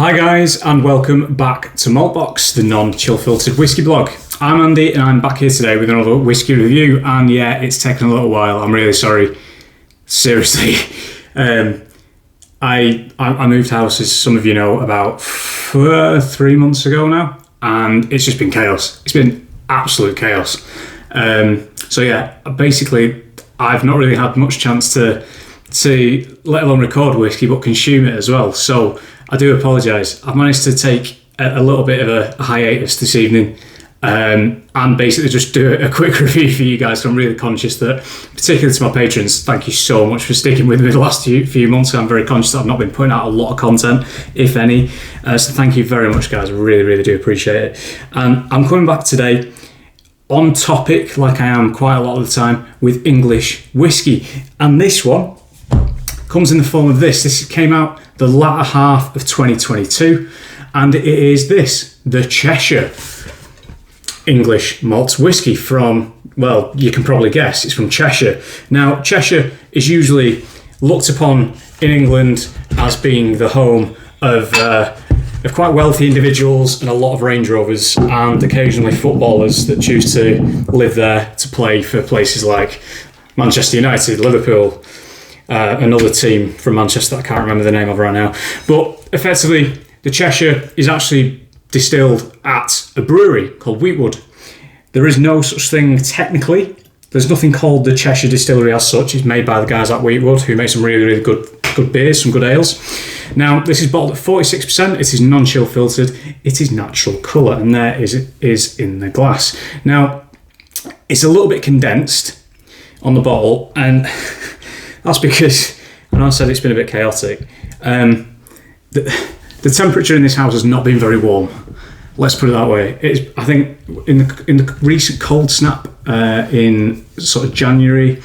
Hi guys, and welcome back to Maltbox, the non-chill filtered whiskey blog. I'm Andy and I'm back here today with another whiskey review, and yeah, it's taken a little while. I'm really sorry. Seriously. I moved house, as some of you know, about 3 months ago now, and it's just been chaos. It's been absolute chaos. So yeah, basically I've not really had much chance to let alone record whiskey, but consume it as well. So I do apologise. I've managed to take a little bit of a hiatus this evening, and basically just do a quick review for you guys. So I'm really conscious that, particularly to my patrons, thank you so much for sticking with me the last few months. I'm very conscious that I've not been putting out a lot of content, if any. So thank you very much, guys. I really, really do appreciate it. And I'm coming back today on topic, like I am quite a lot of the time, with English whiskey. And this one comes in the form of this. This came out the latter half of 2022, and it is the Cheshire English malt whiskey from, well, you can probably guess, it's from Cheshire. Now, Cheshire is usually looked upon in England as being the home of quite wealthy individuals and a lot of Range Rovers, and occasionally footballers that choose to live there to play for places like Manchester United, Liverpool, another team from Manchester that I can't remember the name of right now. But effectively, the Cheshire is actually distilled at a brewery called Wheatwood. There is no such thing technically. There's nothing called the Cheshire Distillery as such. It's made by the guys at Wheatwood, who make some really, really good beers, some good ales. Now, this is bottled at 46%. It is non-chill filtered. It is natural colour, and there is in the glass. Now, it's a little bit condensed on the bottle, and that's because, I know I said it's been a bit chaotic. The temperature in this house has not been very warm. Let's put it that way. I think in the recent cold snap in sort of January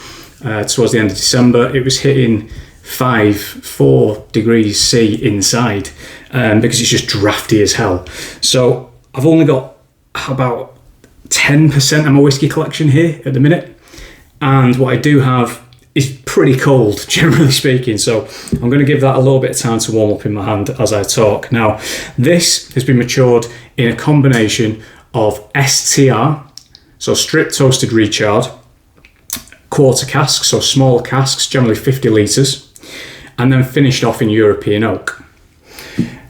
towards the end of December, it was hitting 4 degrees C inside because it's just drafty as hell. So I've only got about 10% of my whiskey collection here at the minute, and what I do have is pretty cold, generally speaking, so I'm going to give that a little bit of time to warm up in my hand as I talk. Now, this has been matured in a combination of STR, so strip toasted recharred, quarter casks, so small casks, generally 50 litres, and then finished off in European oak.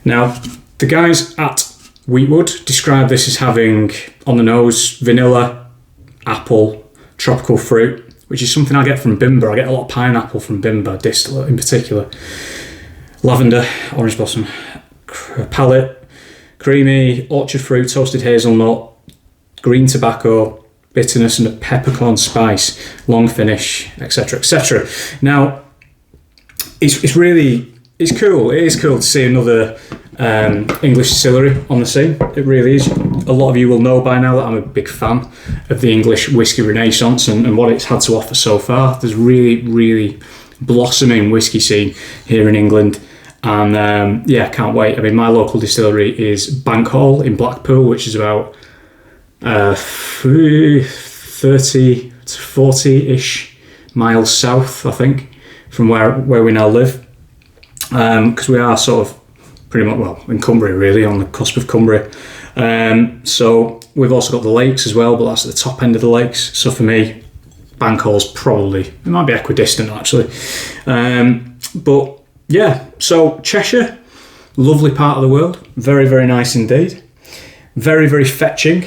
Now, the guys at Wheatwood describe this as having, on the nose, vanilla, apple, tropical fruit, which is something I get from Bimber. I get a lot of pineapple from Bimber, distillate in particular. Lavender, orange blossom, palate, creamy, orchard fruit, toasted hazelnut, green tobacco, bitterness, and a peppercorn spice, long finish, etc., etc. Now, it's cool. It is cool to see another English distillery on the scene. It really is. A lot of you will know by now that I'm a big fan of the English whiskey renaissance and what it's had to offer so far. There's really, really blossoming whiskey scene here in England, and yeah, can't wait. I mean, my local distillery is Bankhall in Blackpool, which is about 30 to 40-ish miles south, I think, from where we now live. Because we are sort of pretty much, well, in Cumbria, really, on the cusp of Cumbria. So we've also got the lakes as well, but that's at the top end of the lakes. So for me, Bankhall's probably, it might be equidistant actually. But yeah, so Cheshire, lovely part of the world. Very, very nice indeed. Very, very fetching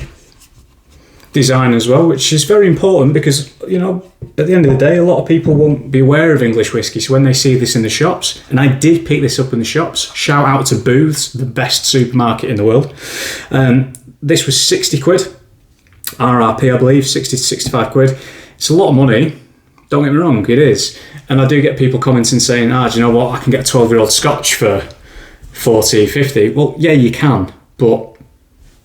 design as well, which is very important because, you know, at the end of the day, a lot of people won't be aware of English whiskey. So when they see this in the shops, and I did pick this up in the shops, shout out to Booths, the best supermarket in the world. This was 60 quid, RRP, I believe, 60 to 65 quid. It's a lot of money, don't get me wrong, it is. And I do get people commenting saying, do you know what, I can get a 12-year-old Scotch for 40, 50. Well, yeah, you can, but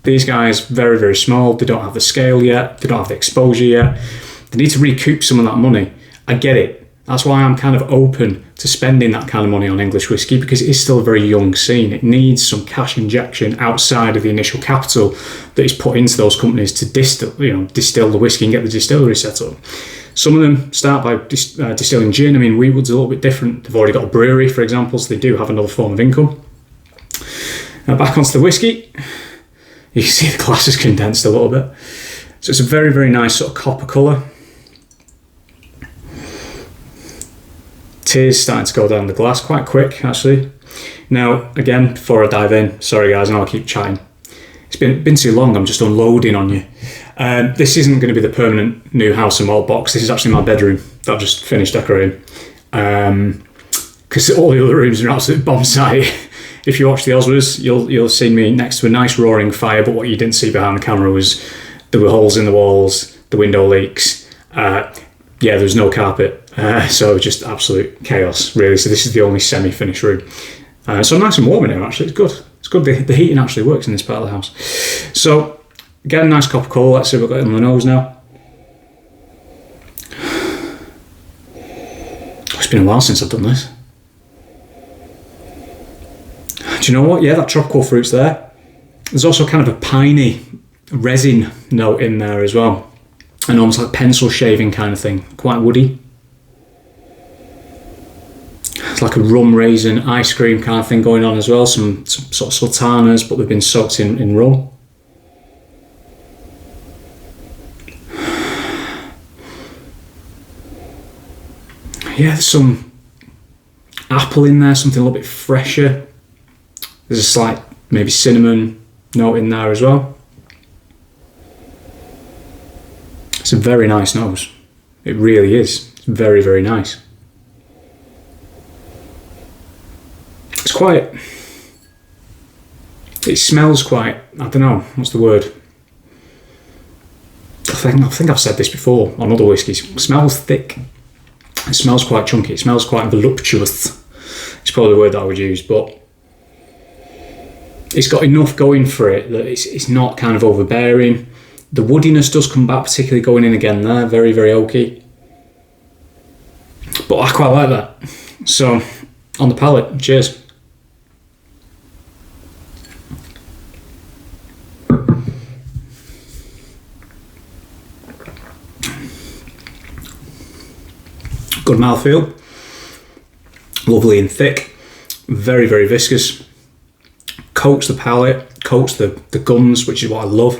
these guys, very, very small. They don't have the scale yet. They don't have the exposure yet. They need to recoup some of that money. I get it. That's why I'm kind of open to spending that kind of money on English whiskey, because it is still a very young scene. It needs some cash injection outside of the initial capital that is put into those companies to distill the whiskey and get the distillery set up. Some of them start by distilling gin. I mean, Wheatwood's a little bit different. They've already got a brewery, for example, so they do have another form of income. Now back onto the whiskey. You can see the glass is condensed a little bit. So it's a very, very nice sort of copper colour. Tears starting to go down the glass quite quick, actually. Now, again, before I dive in, sorry guys, I know I keep chatting. It's been too long, I'm just unloading on you. This isn't going to be the permanent new House and Malt box. This is actually my bedroom that I've just finished decorating. Because all the other rooms are an absolute bomb site. If you watch the Oswars, you'll see me next to a nice roaring fire, but what you didn't see behind the camera was there were holes in the walls, the window leaks. Yeah, there was no carpet. So just absolute chaos, really. So this is the only semi-finished room. So nice and warm in here, actually. It's good. It's good. The heating actually works in this part of the house. So, again, nice copper colour. Let's see what we've got on the nose now. It's been a while since I've done this. Do you know what? Yeah, that tropical fruit's there. There's also kind of a piney resin note in there as well. And almost like pencil shaving kind of thing. Quite woody. It's like a rum raisin ice cream kind of thing going on as well. Some sort of sultanas, but they've been soaked in rum. Yeah, there's some apple in there, something a little bit fresher. There's a slight maybe cinnamon note in there as well. It's a very nice nose. It really is. It's very, very nice. It's quite... It smells quite... I don't know, what's the word? I think I've said this before on other whiskies. It smells thick. It smells quite chunky. It smells quite voluptuous. It's probably the word that I would use, but it's got enough going for it that it's not kind of overbearing. The woodiness does come back, particularly going in again there. Very, very oaky. But I quite like that. So, on the palate, cheers. Good mouthfeel. Lovely and thick. Very, very viscous. Coats the palate, coats the gums, which is what I love.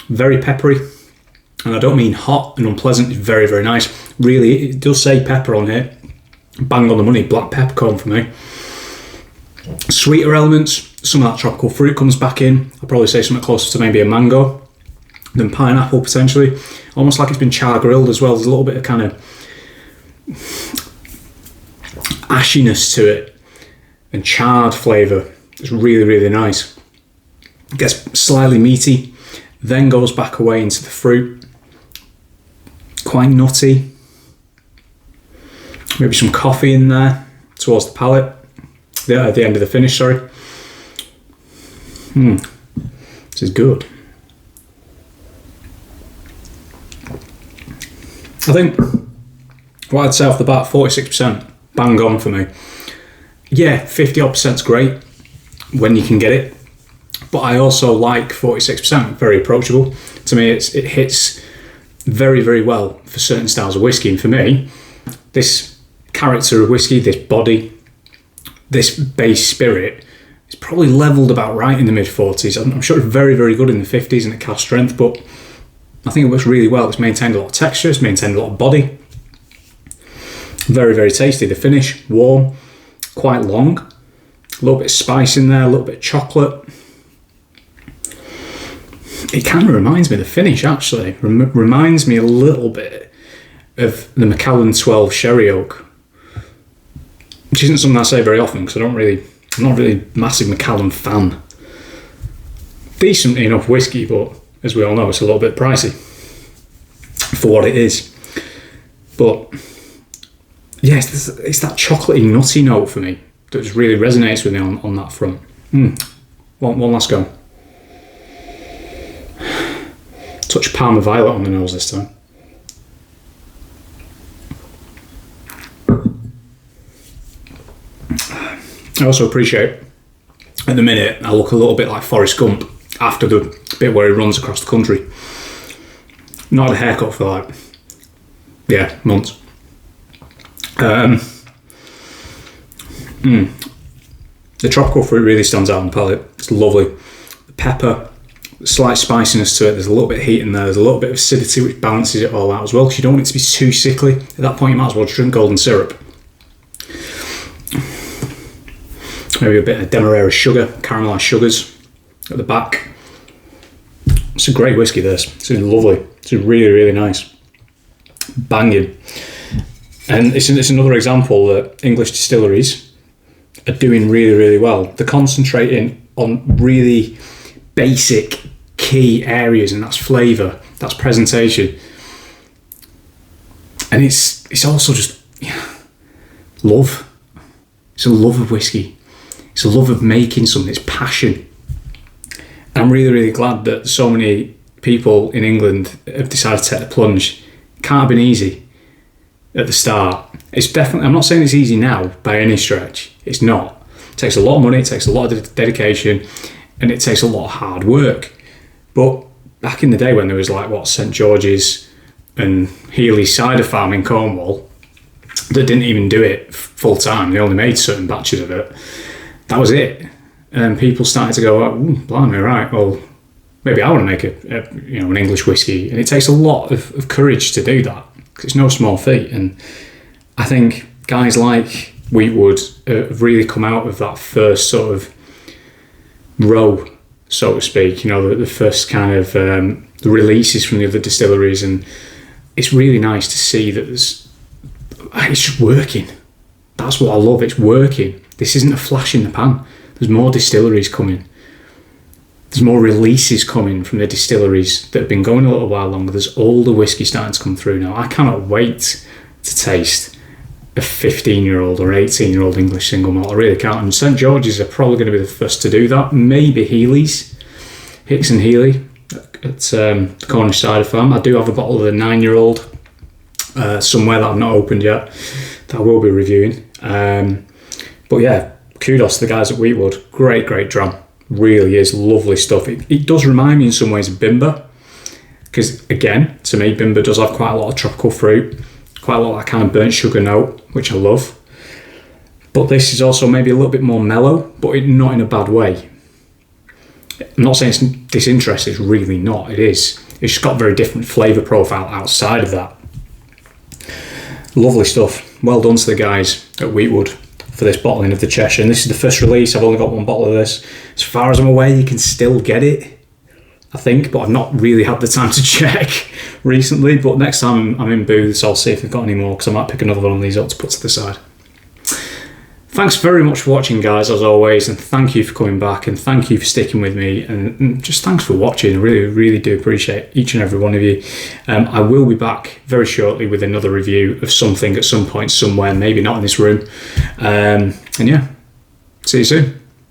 Very peppery, and I don't mean hot and unpleasant. It's very, very nice. Really, it does say pepper on here. Bang on the money, black peppercorn for me. Sweeter elements, some of that tropical fruit comes back in. I'll probably say something closer to maybe a mango than pineapple potentially. Almost like it's been char grilled as well. There's a little bit of kind of ashiness to it and charred flavour. It's really, really nice. It gets slightly meaty, then goes back away into the fruit. Quite nutty. Maybe some coffee in there towards the palate. At the end of the finish, sorry. This is good. I think what I'd say off the bat, 46%, bang on for me. Yeah, 50% is great when you can get it, but I also like 46%, very approachable. To me, it hits very, very well for certain styles of whiskey, and for me, this character of whiskey, this body, this base spirit, is probably levelled about right in the mid-40s. I'm sure it's very, very good in the 50s and at cast strength, but I think it works really well. It's maintained a lot of texture, it's maintained a lot of body. Very, very tasty. The finish, warm, quite long. A little bit of spice in there, a little bit of chocolate. It kind of reminds me of the finish, actually. Reminds me a little bit of the Macallan 12 Sherry Oak, which isn't something I say very often because I'm not really a massive Macallan fan. Decent enough whiskey, but as we all know, it's a little bit pricey for what it is. But yes, it's that chocolatey, nutty note for me that just really resonates with me on that front. One last go. Touch Parma Violet on the nose this time. I also appreciate, at the minute, I look a little bit like Forrest Gump after the bit where he runs across the country. Not had a haircut for like, months. The tropical fruit really stands out on the palate. It's lovely. The pepper, slight spiciness to it. There's a little bit of heat in there. There's a little bit of acidity which balances it all out as well, because you don't want it to be too sickly. At that point, you might as well drink golden syrup. Maybe a bit of demerara sugar, caramelised sugars at the back. It's a great whiskey, this. It's lovely. It's really, really nice. Banging. And it's another example that English distilleries are doing really, really well. They're concentrating on really basic key areas, and that's flavour, that's presentation. And it's also just love. It's a love of whiskey. It's a love of making something. It's passion. And I'm really, really glad that so many people in England have decided to take the plunge. It can't have been easy at the start. It's definitely, I'm not saying it's easy now by any stretch. It's not. It takes a lot of money, it takes a lot of dedication, and it takes a lot of hard work. But back in the day when there was St George's and Healy's cider farm in Cornwall that didn't even do it full time, they only made certain batches of it. That was it. And people started to go, oh, blimey, right, well, maybe I want to make an English whiskey. And it takes a lot of courage to do that, because it's no small feat. And I think guys like Wheatwood have really come out of that first sort of row, so to speak, the first kind of the releases from the other distilleries. And it's really nice to see that it's just working. That's what I love. It's working. This isn't a flash in the pan. There's more distilleries coming. There's more releases coming from the distilleries that have been going a little while longer. There's older whiskey starting to come through now. I cannot wait to taste a 15-year-old or 18-year-old English single malt. I really can't. And St George's are probably going to be the first to do that. Maybe Healy's, Hicks and Healy at the Cornish Cider Farm. I do have a bottle of the 9-year-old somewhere that I've not opened yet that I will be reviewing. But yeah, kudos to the guys at Wheatwood. Great dram. Really is lovely stuff. It does remind me in some ways of Bimber, because again, to me, Bimber does have quite a lot of tropical fruit, quite a lot of that kind of burnt sugar note, which I love. But this is also maybe a little bit more mellow, but not in a bad way. I'm not saying it's disinterested, it's really not. It is. It's just got a very different flavour profile outside of that. Lovely stuff. Well done to the guys at Wheatwood for this bottling of the Cheshire. And this is the first release. I've only got one bottle of this. As far as I'm aware, you can still get it, I think, but I've not really had the time to check recently. But next time I'm in booths, I'll see if they've got any more, because I might pick another one of these up to put to the side. Thanks very much for watching, guys, as always, and thank you for coming back, and thank you for sticking with me, and just thanks for watching. I really do appreciate each and every one of you. I will be back very shortly with another review of something at some point somewhere, maybe not in this room. And yeah, see you soon.